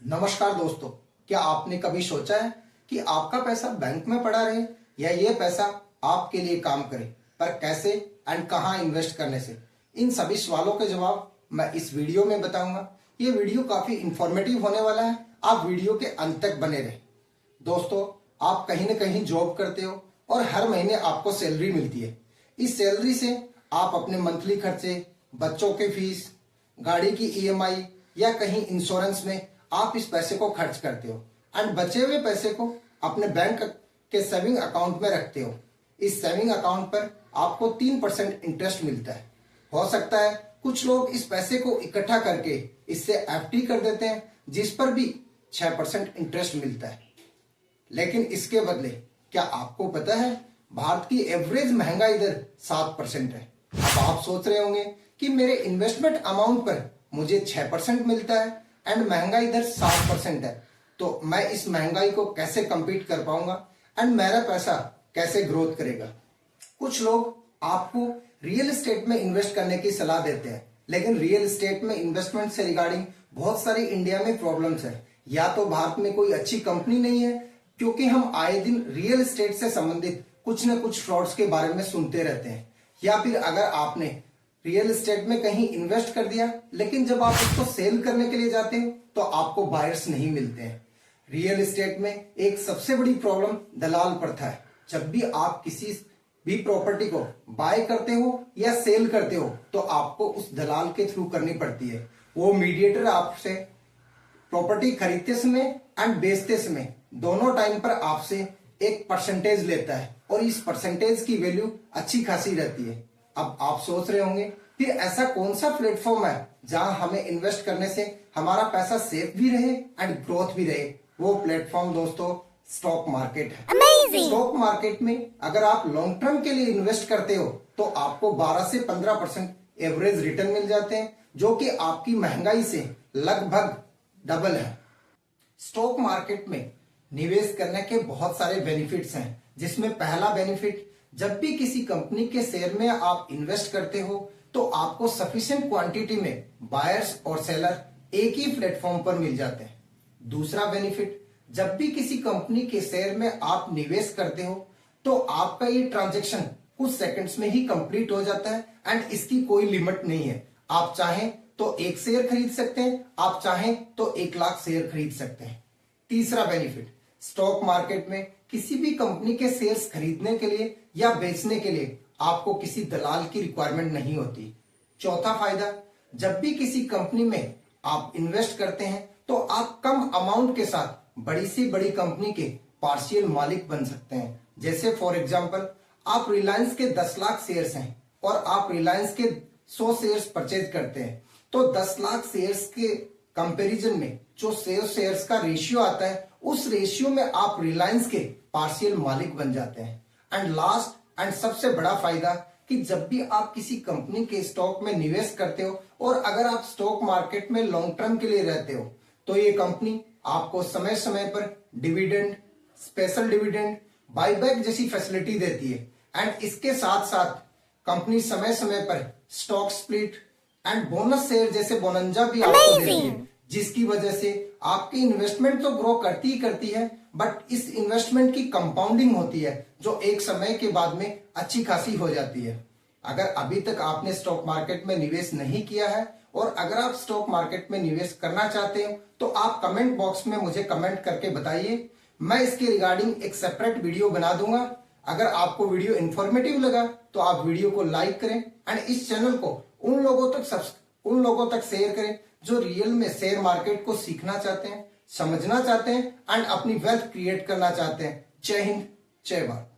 नमस्कार दोस्तों, क्या आपने कभी सोचा है कि आपका पैसा बैंक में पड़ा रहे या ये पैसा आपके लिए काम करे, पर कैसे एंड कहां इन्वेस्ट करने से? इन सभी सवालों के जवाब मैं इस वीडियो में बताऊंगा। ये वीडियो काफी इंफॉर्मेटिव होने वाला है, आप वीडियो के अंत तक बने रहे। दोस्तों, आप कहीं न कहीं जॉब करते हो और हर महीने आपको सैलरी मिलती है। इस सैलरी से आप अपने मंथली खर्चे, बच्चों के फीस, गाड़ी की ईएमआई या कहीं इंश्योरेंस में आप इस पैसे को खर्च करते हो एंड बचे हुए पैसे को अपने बैंक के सेविंग अकाउंट में रखते हो। इस सेविंग अकाउंट पर आपको 3% इंटरेस्ट मिलता है। हो सकता है कुछ लोग इस पैसे को इकट्ठा करके इससे एफडी कर देते हैं, जिस पर भी 6% इंटरेस्ट मिलता है। लेकिन इसके बदले क्या आपको पता है भारत की एवरेज महंगाई दर 7% है। अब आप सोच रहे होंगे कि मेरे इन्वेस्टमेंट अमाउंट पर मुझे 6% मिलता है एंड महंगाई दर 7% है, तो मैं इस महंगाई को कैसे कंपीट कर पाऊंगा एंड मेरा पैसा कैसे ग्रोथ करेगा? कुछ लोग आपको रियल एस्टेट में इन्वेस्ट करने की सलाह देते हैं, लेकिन रियल एस्टेट में इन्वेस्टमेंट से रिगार्डिंग बहुत सारी इंडिया में प्रॉब्लम्स है। या तो भारत में कोई अच्छी कंपनी नहीं है, क्योंकि हम आए दिन रियल एस्टेट से संबंधित कुछ न कुछ फ्रॉड्स के बारे में सुनते रहते हैं, या फिर अगर आपने रियल एस्टेट में कहीं इन्वेस्ट कर दिया लेकिन जब आप उसको सेल करने के लिए जाते हो तो आपको बायर्स नहीं मिलते हैं। रियल एस्टेट में एक सबसे बड़ी प्रॉब्लम दलाल प्रथा है। जब भी आप किसी भी प्रॉपर्टी को बाय करते हो या सेल करते हो तो आपको उस दलाल के थ्रू करनी पड़ती है। वो मीडिएटर आपसे प्रॉपर्टी खरीदते समय एंड बेचते समय दोनों टाइम पर आपसे एक परसेंटेज लेता है और इस परसेंटेज की वैल्यू अच्छी खासी रहती है। अब आप सोच रहे होंगे फिर ऐसा कौन सा प्लेटफॉर्म है जहां हमें इन्वेस्ट करने से हमारा पैसा सेफ भी रहे एंड ग्रोथ भी रहे? वो प्लेटफॉर्म दोस्तों स्टॉक मार्केट है। Amazing! स्टॉक मार्केट में अगर आप लॉन्ग टर्म के लिए इन्वेस्ट करते हो तो आपको 12 से 15% एवरेज रिटर्न मिल जाते हैं, जो कि आपकी महंगाई से लगभग डबल है। स्टॉक मार्केट में निवेश करने के बहुत सारे बेनिफिट्स हैं, जिसमें पहला बेनिफिट, जब भी किसी कंपनी के शेयर में आप इन्वेस्ट करते हो तो आपको सफिशिएंट क्वांटिटी में बायर्स और सेलर एक ही प्लेटफॉर्म पर मिल जाते हैं। दूसरा बेनिफिट, जब भी किसी कंपनी के शेयर में आप निवेश करते हो तो आपका ये ट्रांजैक्शन कुछ सेकंड्स में ही कंप्लीट हो जाता है एंड इसकी कोई लिमिट नहीं है। आप चाहें तो 1 शेयर खरीद सकते हैं, आप चाहें तो 1 लाख शेयर खरीद सकते हैं। तीसरा बेनिफिट, स्टॉक मार्केट में किसी भी कंपनी के शेयर्स खरीदने के लिए या बेचने के लिए आपको किसी दलाल की रिक्वायरमेंट नहीं होती। चौथा फायदा, जब भी किसी कंपनी में आप इन्वेस्ट करते हैं तो आप कम अमाउंट के साथ बड़ी से बड़ी कंपनी के पार्शियल मालिक बन सकते हैं। जैसे फॉर एग्जांपल, आप रिलायंस के 10 लाख शेयर्स हैं और आप रिलायंस के 100 शेयर्स परचेज करते हैं, तो 10 लाख शेयर्स के कंपैरिजन में जो शेयर्स का रेशियो आता है, उस रेशियो में आप रिलायंस के पार्शियल मालिक बन जाते हैं। एंड लास्ट एंड सबसे बड़ा फायदा कि जब भी आप किसी कंपनी के स्टॉक में निवेश करते हो और अगर आप स्टॉक मार्केट में लॉन्ग टर्म के लिए रहते हो तो ये कंपनी आपको समय समय पर डिविडेंड, स्पेशल डिविडेंड, बायबैक जैसी फैसिलिटी देती है। एंड इसके साथ साथ कंपनी समय समय पर stock split and bonus share जैसे बोनंजा भी आपको देती है, जिसकी वजह से आपकी इन्वेस्टमेंट तो ग्रो करती ही करती है, बट इस इन्वेस्टमेंट की कंपाउंडिंग होती है जो एक समय के बाद में अच्छी खासी हो जाती है। अगर अभी तक आपने स्टॉक मार्केट में निवेश नहीं किया है और अगर आप स्टॉक मार्केट में निवेश करना चाहते हो तो आप कमेंट बॉक्स में मुझे कमेंट करके बताइए, मैं इसके रिगार्डिंग एक सेपरेट वीडियो बना दूंगा। अगर आपको वीडियो इंफॉर्मेटिव लगा तो आप वीडियो को लाइक करें एंड इस चैनल को उन लोगों तक शेयर करें जो रियल में शेयर मार्केट को सीखना चाहते हैं, समझना चाहते हैं एंड अपनी वेल्थ क्रिएट करना चाहते हैं। जय हिंद, जय भारत।